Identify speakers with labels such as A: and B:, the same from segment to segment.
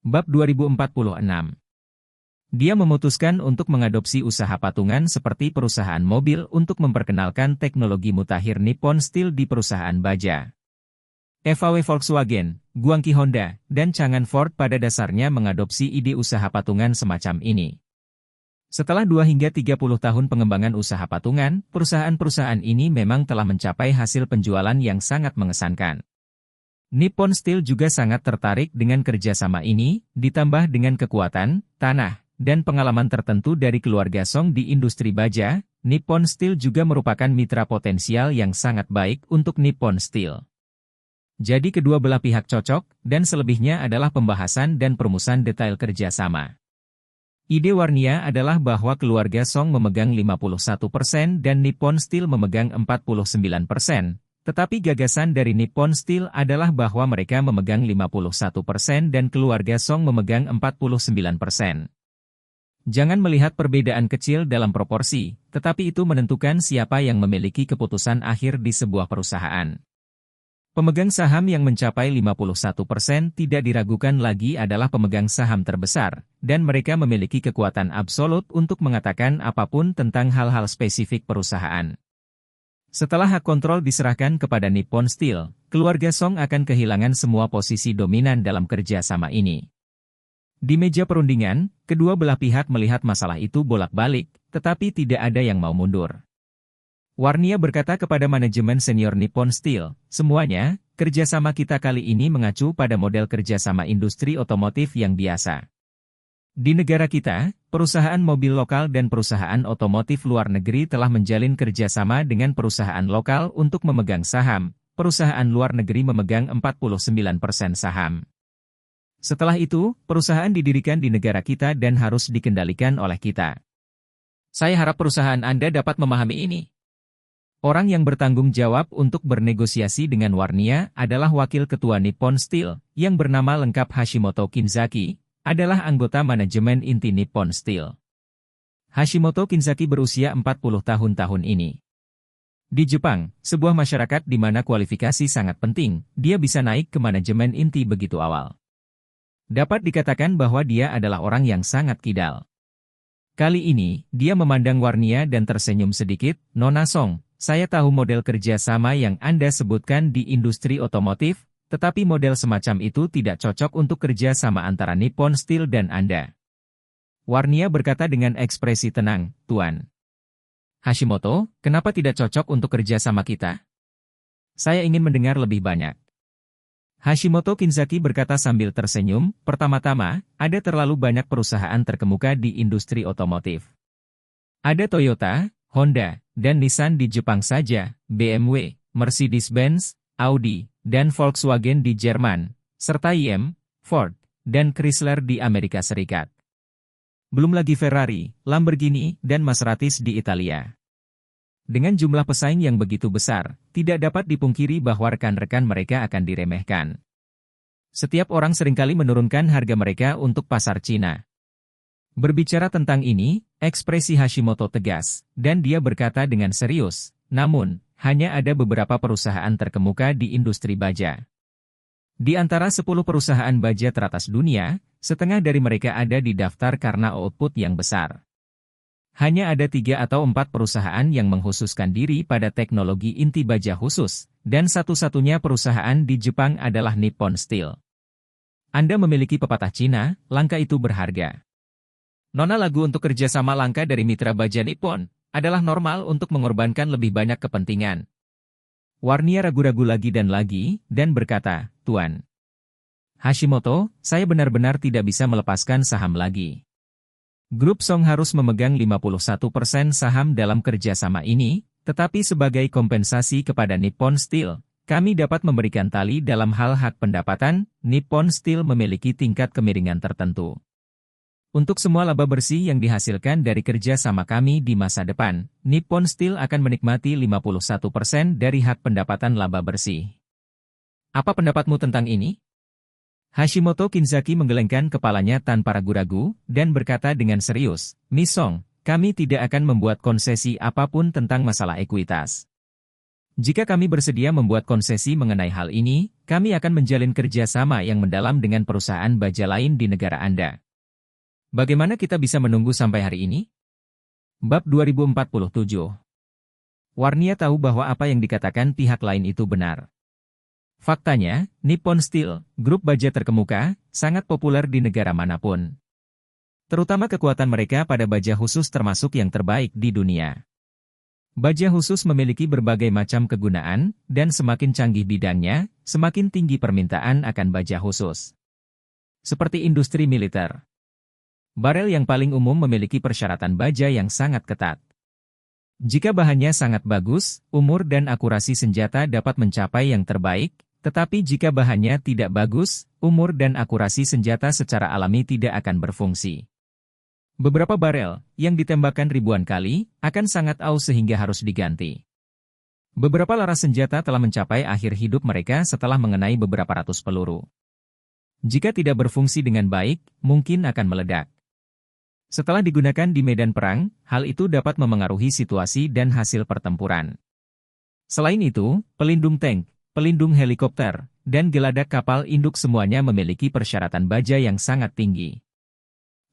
A: Bab 2046. Dia memutuskan untuk mengadopsi usaha patungan seperti perusahaan mobil untuk memperkenalkan teknologi mutakhir Nippon Steel di perusahaan baja. FAW Volkswagen, Guangqi Honda, dan Changan Ford pada dasarnya mengadopsi ide usaha patungan semacam ini. Setelah 2 hingga 30 tahun pengembangan usaha patungan, perusahaan-perusahaan ini memang telah mencapai hasil penjualan yang sangat mengesankan. Nippon Steel juga sangat tertarik dengan kerjasama ini, ditambah dengan kekuatan, tanah, dan pengalaman tertentu dari keluarga Song di industri baja. Nippon Steel juga merupakan mitra potensial yang sangat baik untuk Nippon Steel. Jadi kedua belah pihak cocok, dan selebihnya adalah pembahasan dan perumusan detail kerjasama. Ide Warnia adalah bahwa keluarga Song memegang 51% dan Nippon Steel memegang 49%. Tetapi gagasan dari Nippon Steel adalah bahwa mereka memegang 51% dan keluarga Song memegang 49%. Jangan melihat perbedaan kecil dalam proporsi, tetapi itu menentukan siapa yang memiliki keputusan akhir di sebuah perusahaan. Pemegang saham yang mencapai 51% tidak diragukan lagi adalah pemegang saham terbesar, dan mereka memiliki kekuatan absolut untuk mengatakan apapun tentang hal-hal spesifik perusahaan. Setelah hak kontrol diserahkan kepada Nippon Steel, keluarga Song akan kehilangan semua posisi dominan dalam kerjasama ini. Di meja perundingan, kedua belah pihak melihat masalah itu bolak-balik, tetapi tidak ada yang mau mundur. Warnia berkata kepada manajemen senior Nippon Steel, semuanya, kerjasama kita kali ini mengacu pada model kerjasama industri otomotif yang biasa. Di negara kita, perusahaan mobil lokal dan perusahaan otomotif luar negeri telah menjalin kerjasama dengan perusahaan lokal untuk memegang saham. Perusahaan luar negeri memegang 49% saham. Setelah itu, perusahaan didirikan di negara kita dan harus dikendalikan oleh kita. Saya harap perusahaan Anda dapat memahami ini. Orang yang bertanggung jawab untuk bernegosiasi dengan Warnia adalah Wakil Ketua Nippon Steel, yang bernama lengkap Hashimoto Kinzaki, adalah anggota manajemen inti Nippon Steel. Hashimoto Kinzaki berusia 40 tahun ini. Di Jepang, sebuah masyarakat di mana kualifikasi sangat penting, dia bisa naik ke manajemen inti begitu awal. Dapat dikatakan bahwa dia adalah orang yang sangat kidal. Kali ini, dia memandang Warnia dan tersenyum sedikit, Nona Song, saya tahu model kerjasama yang Anda sebutkan di industri otomotif, tetapi model semacam itu tidak cocok untuk kerja sama antara Nippon Steel dan Anda. Warnia berkata dengan ekspresi tenang, Tuan. Hashimoto, kenapa tidak cocok untuk kerja sama kita? Saya ingin mendengar lebih banyak. Hashimoto Kinzaki berkata sambil tersenyum, pertama-tama, ada terlalu banyak perusahaan terkemuka di industri otomotif. Ada Toyota, Honda, dan Nissan di Jepang saja, BMW, Mercedes-Benz, Audi, dan Volkswagen di Jerman, serta IM, Ford, dan Chrysler di Amerika Serikat. Belum lagi Ferrari, Lamborghini, dan Maseratis di Italia. Dengan jumlah pesaing yang begitu besar, tidak dapat dipungkiri bahwa rekan-rekan mereka akan diremehkan. Setiap orang seringkali menurunkan harga mereka untuk pasar Cina. Berbicara tentang ini, ekspresi Hashimoto tegas, dan dia berkata dengan serius, namun, hanya ada beberapa perusahaan terkemuka di industri baja. Di antara 10 perusahaan baja teratas dunia, setengah dari mereka ada di daftar karena output yang besar. Hanya ada 3 atau 4 perusahaan yang mengkhususkan diri pada teknologi inti baja khusus, dan satu-satunya perusahaan di Jepang adalah Nippon Steel. Anda memiliki pepatah Cina, langka itu berharga. Nona lagu untuk kerjasama langka dari mitra baja Nippon adalah normal untuk mengorbankan lebih banyak kepentingan. Warnia ragu-ragu lagi, dan berkata, Tuan Hashimoto, saya benar-benar tidak bisa melepaskan saham lagi. Grup Song harus memegang 51% saham dalam kerjasama ini, tetapi sebagai kompensasi kepada Nippon Steel, kami dapat memberikan tali dalam hal hak pendapatan. Nippon Steel memiliki tingkat kemiringan tertentu. Untuk semua laba bersih yang dihasilkan dari kerja sama kami di masa depan, Nippon Steel akan menikmati 51% dari hak pendapatan laba bersih. Apa pendapatmu tentang ini? Hashimoto Kinzaki menggelengkan kepalanya tanpa ragu-ragu, dan berkata dengan serius, Miss Song, kami tidak akan membuat konsesi apapun tentang masalah ekuitas. Jika kami bersedia membuat konsesi mengenai hal ini, kami akan menjalin kerjasama yang mendalam dengan perusahaan baja lain di negara Anda. Bagaimana kita bisa menunggu sampai hari ini? Bab 2047. Warnia tahu bahwa apa yang dikatakan pihak lain itu benar. Faktanya, Nippon Steel, grup baja terkemuka, sangat populer di negara manapun. Terutama kekuatan mereka pada baja khusus termasuk yang terbaik di dunia. Baja khusus memiliki berbagai macam kegunaan, dan semakin canggih bidangnya, semakin tinggi permintaan akan baja khusus. Seperti industri militer. Barel yang paling umum memiliki persyaratan baja yang sangat ketat. Jika bahannya sangat bagus, umur dan akurasi senjata dapat mencapai yang terbaik, tetapi jika bahannya tidak bagus, umur dan akurasi senjata secara alami tidak akan berfungsi. Beberapa barel, yang ditembakkan ribuan kali, akan sangat aus sehingga harus diganti. Beberapa laras senjata telah mencapai akhir hidup mereka setelah mengenai beberapa ratus peluru. Jika tidak berfungsi dengan baik, mungkin akan meledak. Setelah digunakan di medan perang, hal itu dapat memengaruhi situasi dan hasil pertempuran. Selain itu, pelindung tank, pelindung helikopter, dan geladak kapal induk semuanya memiliki persyaratan baja yang sangat tinggi.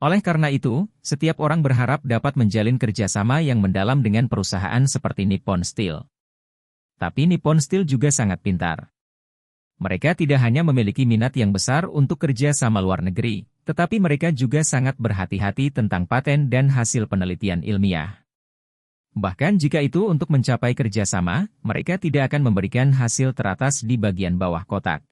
A: Oleh karena itu, setiap orang berharap dapat menjalin kerjasama yang mendalam dengan perusahaan seperti Nippon Steel. Tapi Nippon Steel juga sangat pintar. Mereka tidak hanya memiliki minat yang besar untuk kerja sama luar negeri, tetapi mereka juga sangat berhati-hati tentang paten dan hasil penelitian ilmiah. Bahkan jika itu untuk mencapai kerjasama, mereka tidak akan memberikan hasil teratas di bagian bawah kotak.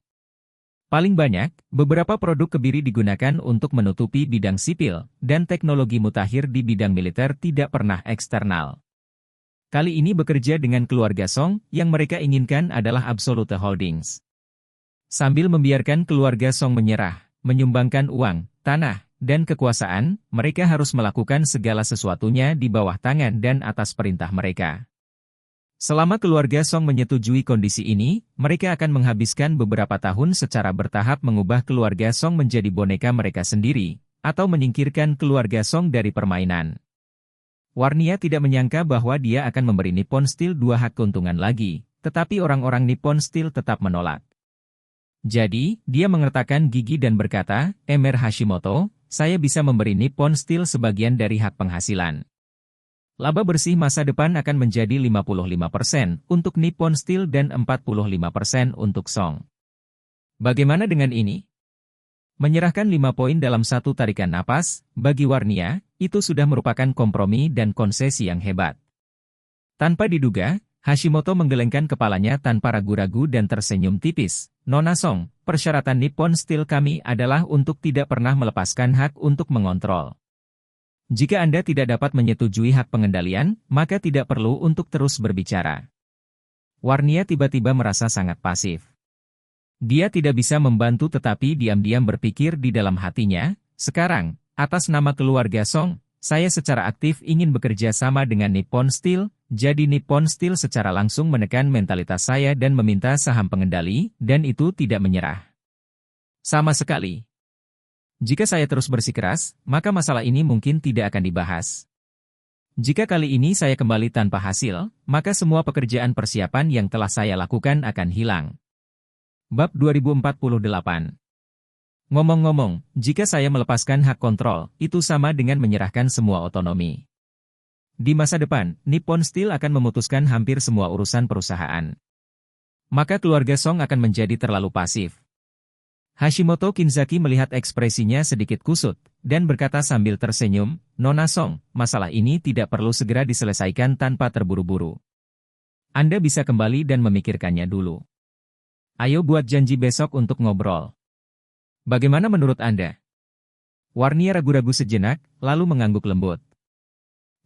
A: Paling banyak, beberapa produk kebiri digunakan untuk menutupi bidang sipil, dan teknologi mutakhir di bidang militer tidak pernah eksternal. Kali ini bekerja dengan keluarga Song, yang mereka inginkan adalah Absolute Holdings. Sambil membiarkan keluarga Song menyerah, menyumbangkan uang, tanah, dan kekuasaan, mereka harus melakukan segala sesuatunya di bawah tangan dan atas perintah mereka. Selama keluarga Song menyetujui kondisi ini, mereka akan menghabiskan beberapa tahun secara bertahap mengubah keluarga Song menjadi boneka mereka sendiri, atau menyingkirkan keluarga Song dari permainan. Warnia tidak menyangka bahwa dia akan memberi Nippon Steel 2 hak keuntungan lagi, tetapi orang-orang Nippon Steel tetap menolak. Jadi, dia mengertakkan gigi dan berkata, Emer Hashimoto, saya bisa memberi Nippon Steel sebagian dari hak penghasilan. Laba bersih masa depan akan menjadi 55% untuk Nippon Steel dan 45% untuk Song. Bagaimana dengan ini? Menyerahkan 5 poin dalam satu tarikan napas, bagi Warnia, itu sudah merupakan kompromi dan konsesi yang hebat. Tanpa diduga, Hashimoto menggelengkan kepalanya tanpa ragu-ragu dan tersenyum tipis. Nona Song, persyaratan Nippon Steel kami adalah untuk tidak pernah melepaskan hak untuk mengontrol. Jika Anda tidak dapat menyetujui hak pengendalian, maka tidak perlu untuk terus berbicara. Warnia tiba-tiba merasa sangat pasif. Dia tidak bisa membantu tetapi diam-diam berpikir di dalam hatinya, sekarang, atas nama keluarga Song, saya secara aktif ingin bekerja sama dengan Nippon Steel, jadi Nippon Steel secara langsung menekan mentalitas saya dan meminta saham pengendali, dan itu tidak menyerah. Sama sekali. Jika saya terus bersikeras, maka masalah ini mungkin tidak akan dibahas. Jika kali ini saya kembali tanpa hasil, maka semua pekerjaan persiapan yang telah saya lakukan akan hilang. Bab 2048. Ngomong-ngomong, jika saya melepaskan hak kontrol, itu sama dengan menyerahkan semua otonomi. Di masa depan, Nippon Steel akan memutuskan hampir semua urusan perusahaan. Maka keluarga Song akan menjadi terlalu pasif. Hashimoto Kinzaki melihat ekspresinya sedikit kusut, dan berkata sambil tersenyum, Nona Song, masalah ini tidak perlu segera diselesaikan tanpa terburu-buru. Anda bisa kembali dan memikirkannya dulu. Ayo buat janji besok untuk ngobrol. Bagaimana menurut Anda? Warnia ragu-ragu sejenak, lalu mengangguk lembut.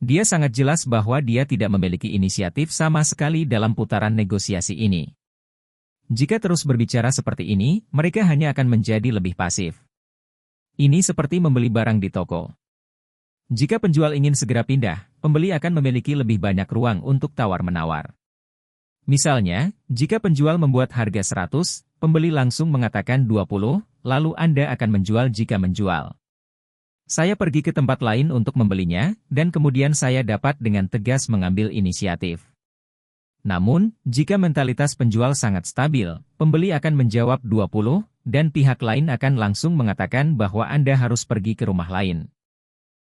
A: Dia sangat jelas bahwa dia tidak memiliki inisiatif sama sekali dalam putaran negosiasi ini. Jika terus berbicara seperti ini, mereka hanya akan menjadi lebih pasif. Ini seperti membeli barang di toko. Jika penjual ingin segera pindah, pembeli akan memiliki lebih banyak ruang untuk tawar-menawar. Misalnya, jika penjual membuat harga 100, pembeli langsung mengatakan 20, lalu Anda akan menjual jika menjual. Saya pergi ke tempat lain untuk membelinya, dan kemudian saya dapat dengan tegas mengambil inisiatif. Namun, jika mentalitas penjual sangat stabil, pembeli akan menjawab 20, dan pihak lain akan langsung mengatakan bahwa Anda harus pergi ke rumah lain.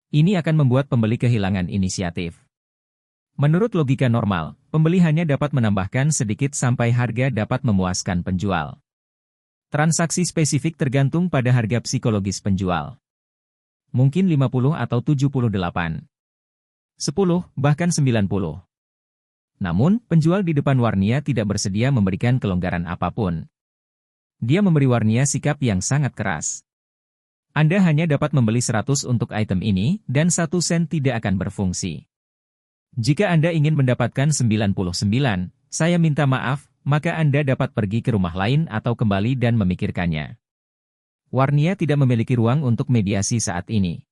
A: Ini akan membuat pembeli kehilangan inisiatif. Menurut logika normal, pembeli hanya dapat menambahkan sedikit sampai harga dapat memuaskan penjual. Transaksi spesifik tergantung pada harga psikologis penjual. Mungkin 50 atau 78. 10, bahkan 90. Namun, penjual di depan Warnia tidak bersedia memberikan kelonggaran apapun. Dia memberi Warnia sikap yang sangat keras. Anda hanya dapat membeli 100 untuk item ini, dan 1 sen tidak akan berfungsi. Jika Anda ingin mendapatkan 99, saya minta maaf, maka Anda dapat pergi ke rumah lain atau kembali dan memikirkannya. Warnia tidak memiliki ruang untuk mediasi saat ini.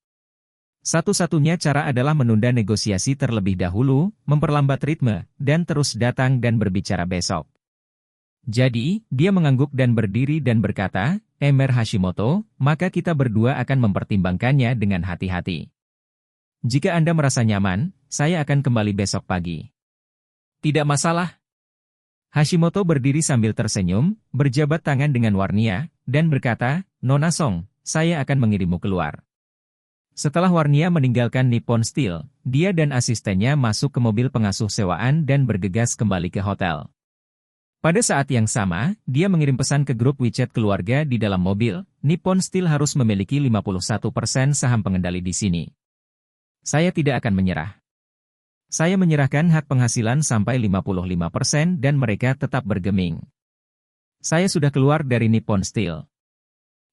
A: Satu-satunya cara adalah menunda negosiasi terlebih dahulu, memperlambat ritme, dan terus datang dan berbicara besok. Jadi, dia mengangguk dan berdiri dan berkata, Emer Hashimoto, maka kita berdua akan mempertimbangkannya dengan hati-hati. Jika Anda merasa nyaman, saya akan kembali besok pagi. Tidak masalah. Hashimoto berdiri sambil tersenyum, berjabat tangan dengan Warnia, dan berkata, Nona Song, saya akan mengirimmu keluar. Setelah Warnia meninggalkan Nippon Steel, dia dan asistennya masuk ke mobil pengasuh sewaan dan bergegas kembali ke hotel. Pada saat yang sama, dia mengirim pesan ke grup WeChat keluarga di dalam mobil, Nippon Steel harus memiliki 51% saham pengendali di sini. Saya tidak akan menyerah. Saya menyerahkan hak penghasilan sampai 55% dan mereka tetap bergeming. Saya sudah keluar dari Nippon Steel.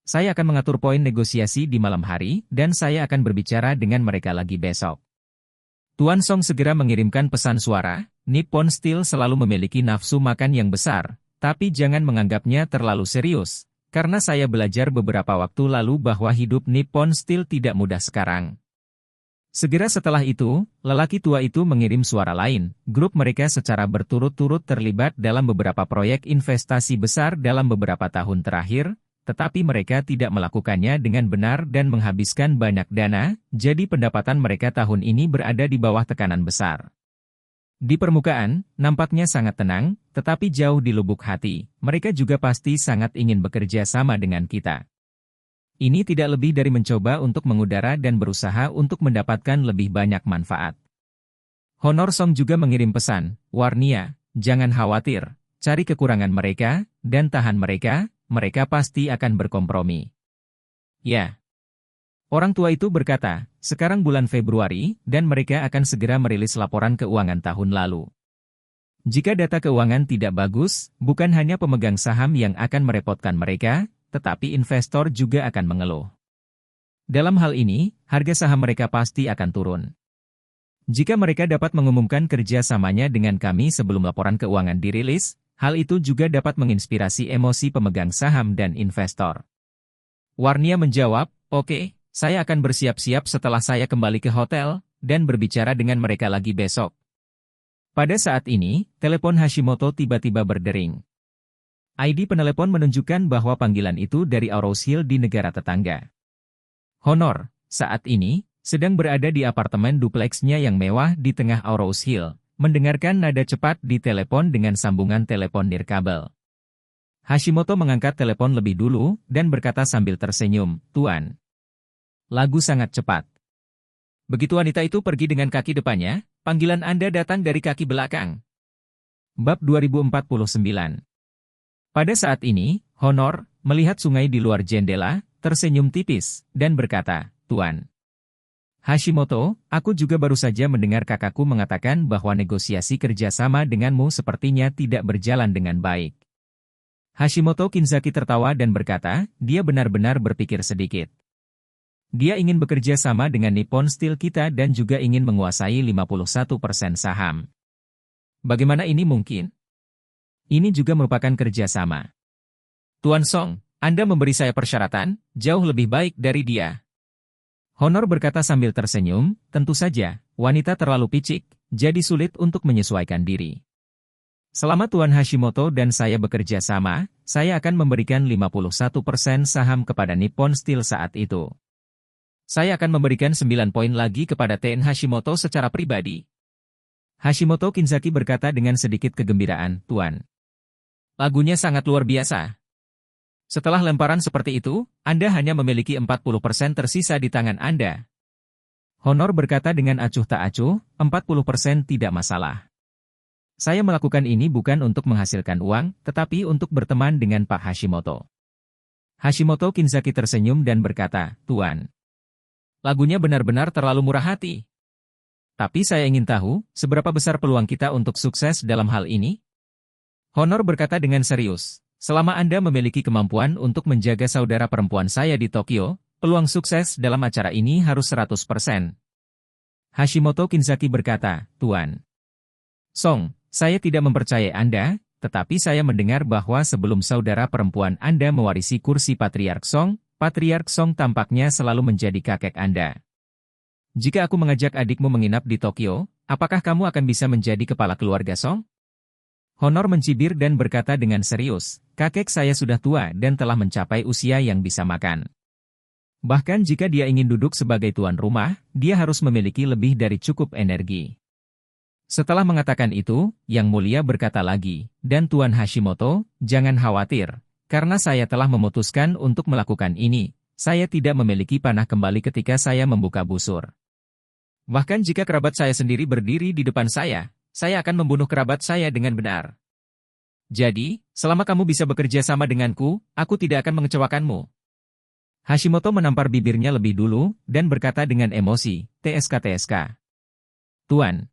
A: Saya akan mengatur poin negosiasi di malam hari, dan saya akan berbicara dengan mereka lagi besok. Tuan Song segera mengirimkan pesan suara, Nippon Steel selalu memiliki nafsu makan yang besar, tapi jangan menganggapnya terlalu serius, karena saya belajar beberapa waktu lalu bahwa hidup Nippon Steel tidak mudah sekarang. Segera setelah itu, lelaki tua itu mengirim suara lain, grup mereka secara berturut-turut terlibat dalam beberapa proyek investasi besar dalam beberapa tahun terakhir, tetapi mereka tidak melakukannya dengan benar dan menghabiskan banyak dana, jadi pendapatan mereka tahun ini berada di bawah tekanan besar. Di permukaan, nampaknya sangat tenang, tetapi jauh di lubuk hati, mereka juga pasti sangat ingin bekerja sama dengan kita. Ini tidak lebih dari mencoba untuk mengudara dan berusaha untuk mendapatkan lebih banyak manfaat. Honor Song juga mengirim pesan, Warnia, jangan khawatir, cari kekurangan mereka, dan tahan mereka pasti akan berkompromi. Ya. Orang tua itu berkata, sekarang bulan Februari, dan mereka akan segera merilis laporan keuangan tahun lalu. Jika data keuangan tidak bagus, bukan hanya pemegang saham yang akan merepotkan mereka, tetapi investor juga akan mengeluh. Dalam hal ini, harga saham mereka pasti akan turun. Jika mereka dapat mengumumkan kerjasamanya dengan kami sebelum laporan keuangan dirilis, hal itu juga dapat menginspirasi emosi pemegang saham dan investor. Warnia menjawab, oke, saya akan bersiap-siap setelah saya kembali ke hotel, dan berbicara dengan mereka lagi besok. Pada saat ini, telepon Hashimoto tiba-tiba berdering. ID penelepon menunjukkan bahwa panggilan itu dari Aurous Hill di negara tetangga. Honor, saat ini, sedang berada di apartemen dupleksnya yang mewah di tengah Aurous Hill, mendengarkan nada cepat di telepon dengan sambungan telepon nirkabel. Hashimoto mengangkat telepon lebih dulu, dan berkata sambil tersenyum, Tuan. Lagu sangat cepat. Begitu wanita itu pergi dengan kaki depannya, panggilan Anda datang dari kaki belakang. Bab 2049. Pada saat ini, Honor, melihat sungai di luar jendela, tersenyum tipis, dan berkata, Tuan. Hashimoto, aku juga baru saja mendengar kakakku mengatakan bahwa negosiasi kerjasama denganmu sepertinya tidak berjalan dengan baik. Hashimoto Kinzaki tertawa dan berkata, dia benar-benar berpikir sedikit. Dia ingin bekerja sama dengan Nippon Steel kita dan juga ingin menguasai 51% saham. Bagaimana ini mungkin? Ini juga merupakan kerjasama. Tuan Song, Anda memberi saya persyaratan, jauh lebih baik dari dia. Honor berkata sambil tersenyum, tentu saja, wanita terlalu picik, jadi sulit untuk menyesuaikan diri. Selama Tuan Hashimoto dan saya bekerja sama, saya akan memberikan 51% saham kepada Nippon Steel saat itu. Saya akan memberikan 9 poin lagi kepada TN Hashimoto secara pribadi. Hashimoto Kinzaki berkata dengan sedikit kegembiraan, Tuan. Lagunya sangat luar biasa. Setelah lemparan seperti itu, Anda hanya memiliki 40% tersisa di tangan Anda. Honor berkata dengan acuh tak acuh, 40% tidak masalah. Saya melakukan ini bukan untuk menghasilkan uang, tetapi untuk berteman dengan Pak Hashimoto. Hashimoto Kinzaki tersenyum dan berkata, Tuan. Lagunya benar-benar terlalu murah hati. Tapi saya ingin tahu, seberapa besar peluang kita untuk sukses dalam hal ini? Honor berkata dengan serius, selama Anda memiliki kemampuan untuk menjaga saudara perempuan saya di Tokyo, peluang sukses dalam acara ini harus 100%. Hashimoto Kinzaki berkata, Tuan. Song, saya tidak mempercayai Anda, tetapi saya mendengar bahwa sebelum saudara perempuan Anda mewarisi kursi Patriark Song tampaknya selalu menjadi kakek Anda. Jika aku mengajak adikmu menginap di Tokyo, apakah kamu akan bisa menjadi kepala keluarga Song? Honor mencibir dan berkata dengan serius, kakek saya sudah tua dan telah mencapai usia yang bisa makan. Bahkan jika dia ingin duduk sebagai tuan rumah, dia harus memiliki lebih dari cukup energi. Setelah mengatakan itu, Yang Mulia berkata lagi, dan Tuan Hashimoto, jangan khawatir, karena saya telah memutuskan untuk melakukan ini, saya tidak memiliki panah kembali ketika saya membuka busur. Bahkan jika kerabat saya sendiri berdiri di depan saya akan membunuh kerabat saya dengan benar. Jadi, selama kamu bisa bekerja sama denganku, aku tidak akan mengecewakanmu. Hashimoto menampar bibirnya lebih dulu, dan berkata dengan emosi, TSK. Tuan.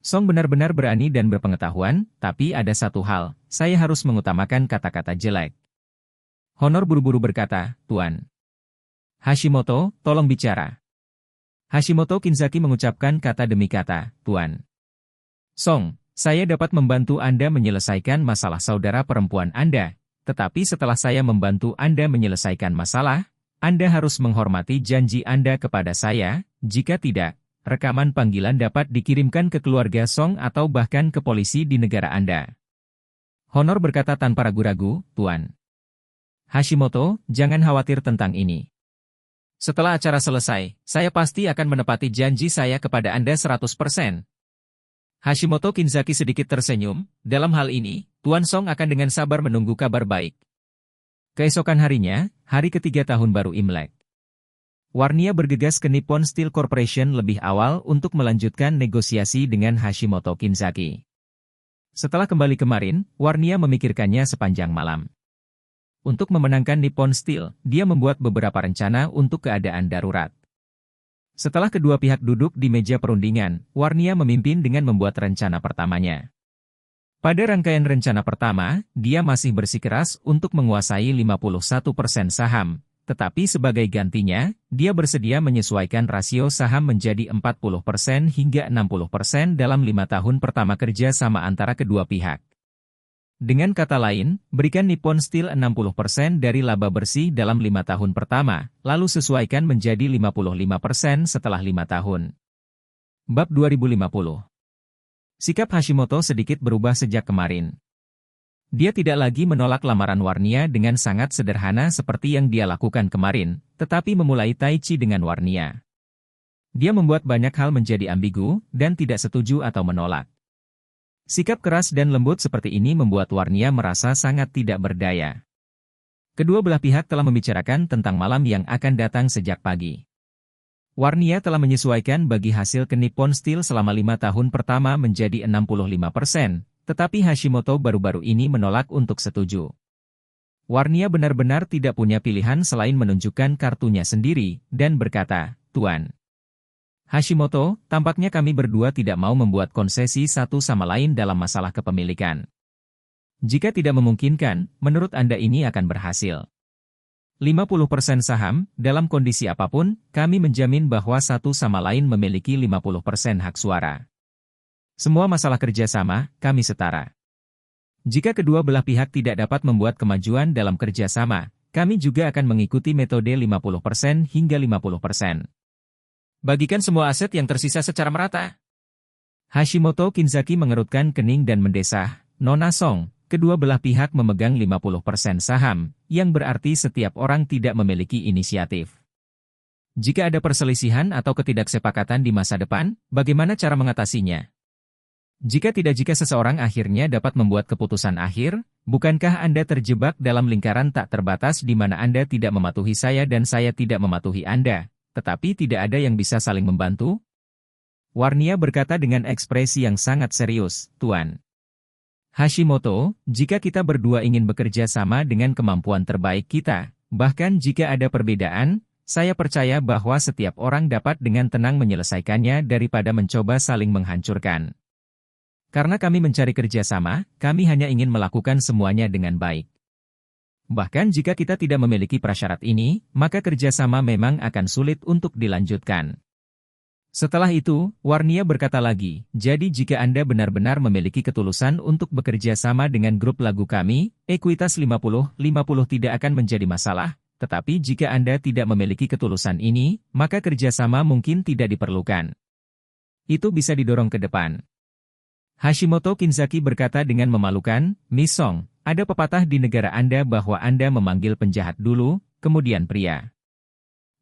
A: Song benar-benar berani dan berpengetahuan, tapi ada satu hal, saya harus mengutamakan kata-kata jelek. Honor buru-buru berkata, Tuan. Hashimoto, tolong bicara. Hashimoto Kinzaki mengucapkan kata demi kata, Tuan. Song, saya dapat membantu Anda menyelesaikan masalah saudara perempuan Anda, tetapi setelah saya membantu Anda menyelesaikan masalah, Anda harus menghormati janji Anda kepada saya, jika tidak, rekaman panggilan dapat dikirimkan ke keluarga Song atau bahkan ke polisi di negara Anda. Honor berkata tanpa ragu-ragu, Tuan. Hashimoto, jangan khawatir tentang ini. Setelah acara selesai, saya pasti akan menepati janji saya kepada Anda 100%. Hashimoto Kinzaki sedikit tersenyum, dalam hal ini, Tuan Song akan dengan sabar menunggu kabar baik. Keesokan harinya, hari ketiga tahun baru Imlek. Warnia bergegas ke Nippon Steel Corporation lebih awal untuk melanjutkan negosiasi dengan Hashimoto Kinzaki. Setelah kembali kemarin, Warnia memikirkannya sepanjang malam. Untuk memenangkan Nippon Steel, dia membuat beberapa rencana untuk keadaan darurat. Setelah kedua pihak duduk di meja perundingan, Warnia memimpin dengan membuat rencana pertamanya. Pada rangkaian rencana pertama, dia masih bersikeras untuk menguasai 51% saham, tetapi sebagai gantinya, dia bersedia menyesuaikan rasio saham menjadi 40% hingga 60% dalam 5 tahun pertama kerja sama antara kedua pihak. Dengan kata lain, berikan Nippon Steel 60% dari laba bersih dalam 5 tahun pertama, lalu sesuaikan menjadi 55% setelah 5 tahun. Bab 2050. Sikap Hashimoto sedikit berubah sejak kemarin. Dia tidak lagi menolak lamaran Warnia dengan sangat sederhana seperti yang dia lakukan kemarin, tetapi memulai tai chi dengan Warnia. Dia membuat banyak hal menjadi ambigu, dan tidak setuju atau menolak. Sikap keras dan lembut seperti ini membuat Warnia merasa sangat tidak berdaya. Kedua belah pihak telah membicarakan tentang malam yang akan datang sejak pagi. Warnia telah menyesuaikan bagi hasil ke Nippon Steel selama 5 tahun pertama menjadi 65%, tetapi Hashimoto baru-baru ini menolak untuk setuju. Warnia benar-benar tidak punya pilihan selain menunjukkan kartunya sendiri, dan berkata, Tuan. Hashimoto, tampaknya kami berdua tidak mau membuat konsesi satu sama lain dalam masalah kepemilikan. Jika tidak memungkinkan, menurut Anda ini akan berhasil. 50% saham, dalam kondisi apapun, kami menjamin bahwa satu sama lain memiliki 50% hak suara. Semua masalah kerjasama, kami setara. Jika kedua belah pihak tidak dapat membuat kemajuan dalam kerjasama, kami juga akan mengikuti metode 50% hingga 50%. Bagikan semua aset yang tersisa secara merata. Hashimoto Kinzaki mengerutkan kening dan mendesah, Nona Song, kedua belah pihak memegang 50% saham, yang berarti setiap orang tidak memiliki inisiatif. Jika ada perselisihan atau ketidaksepakatan di masa depan, bagaimana cara mengatasinya? Jika seseorang akhirnya dapat membuat keputusan akhir, bukankah Anda terjebak dalam lingkaran tak terbatas di mana Anda tidak mematuhi saya dan saya tidak mematuhi Anda, tetapi tidak ada yang bisa saling membantu? Warnia berkata dengan ekspresi yang sangat serius, Tuan Hashimoto, jika kita berdua ingin bekerja sama dengan kemampuan terbaik kita, bahkan jika ada perbedaan, saya percaya bahwa setiap orang dapat dengan tenang menyelesaikannya daripada mencoba saling menghancurkan. Karena kami mencari kerjasama, kami hanya ingin melakukan semuanya dengan baik. Bahkan jika kita tidak memiliki prasyarat ini, maka kerjasama memang akan sulit untuk dilanjutkan. Setelah itu, Warnia berkata lagi, jadi jika Anda benar-benar memiliki ketulusan untuk bekerja sama dengan grup lagu kami, ekuitas 50-50 tidak akan menjadi masalah, tetapi jika Anda tidak memiliki ketulusan ini, maka kerjasama mungkin tidak diperlukan. Itu bisa didorong ke depan. Hashimoto Kinzaki berkata dengan memalukan, Miss Song, ada pepatah di negara Anda bahwa Anda memanggil penjahat dulu, kemudian pria.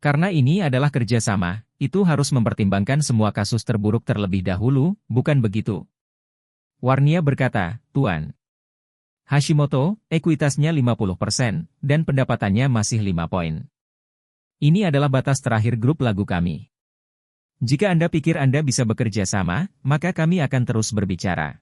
A: Karena ini adalah kerjasama, itu harus mempertimbangkan semua kasus terburuk terlebih dahulu, bukan begitu? Warnia berkata, Tuan Hashimoto, ekuitasnya 50%, dan pendapatannya masih 5 poin. Ini adalah batas terakhir grup lagu kami. Jika Anda pikir Anda bisa bekerja sama, maka kami akan terus berbicara.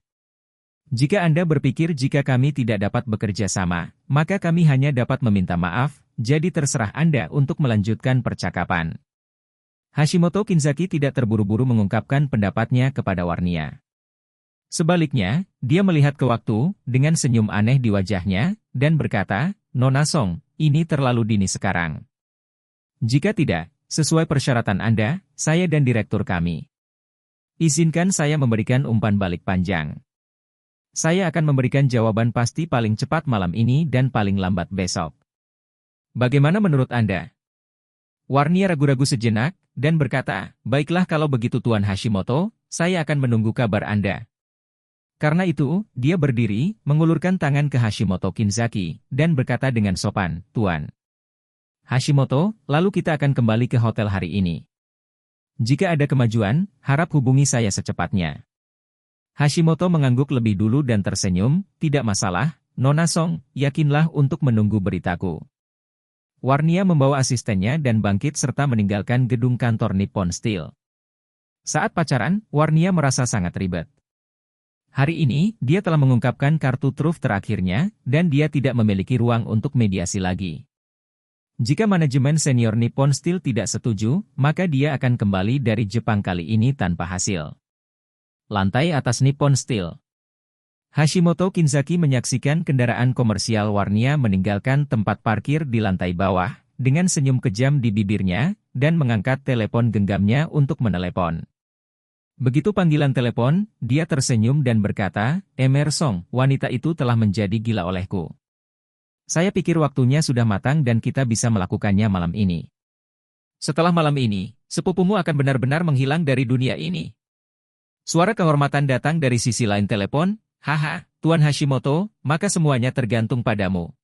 A: Jika Anda berpikir jika kami tidak dapat bekerja sama, maka kami hanya dapat meminta maaf, jadi terserah Anda untuk melanjutkan percakapan. Hashimoto Kinzaki tidak terburu-buru mengungkapkan pendapatnya kepada Warnia. Sebaliknya, dia melihat ke waktu, dengan senyum aneh di wajahnya, dan berkata, Nona Song, ini terlalu dini sekarang. Jika tidak, sesuai persyaratan Anda, saya dan direktur kami. Izinkan saya memberikan umpan balik panjang. Saya akan memberikan jawaban pasti paling cepat malam ini dan paling lambat besok. Bagaimana menurut Anda? Warnia ragu-ragu sejenak, dan berkata, baiklah kalau begitu Tuan Hashimoto, saya akan menunggu kabar Anda. Karena itu, dia berdiri, mengulurkan tangan ke Hashimoto Kinzaki, dan berkata dengan sopan, Tuan Hashimoto, lalu kita akan kembali ke hotel hari ini. Jika ada kemajuan, harap hubungi saya secepatnya. Hashimoto mengangguk lebih dulu dan tersenyum, tidak masalah, Nona Song, yakinlah untuk menunggu beritaku. Warnia membawa asistennya dan bangkit serta meninggalkan gedung kantor Nippon Steel. Saat pacaran, Warnia merasa sangat ribet. Hari ini, dia telah mengungkapkan kartu truf terakhirnya, dan dia tidak memiliki ruang untuk mediasi lagi. Jika manajemen senior Nippon Steel tidak setuju, maka dia akan kembali dari Jepang kali ini tanpa hasil. Lantai atas Nippon Steel. Hashimoto Kinzaki menyaksikan kendaraan komersial Warnia meninggalkan tempat parkir di lantai bawah, dengan senyum kejam di bibirnya, dan mengangkat telepon genggamnya untuk menelepon. Begitu panggilan telepon, dia tersenyum dan berkata, Emerson, wanita itu telah menjadi gila olehku. Saya pikir waktunya sudah matang dan kita bisa melakukannya malam ini. Setelah malam ini, sepupumu akan benar-benar menghilang dari dunia ini. Suara kehormatan datang dari sisi lain telepon, haha, Tuan Hashimoto, maka semuanya tergantung padamu.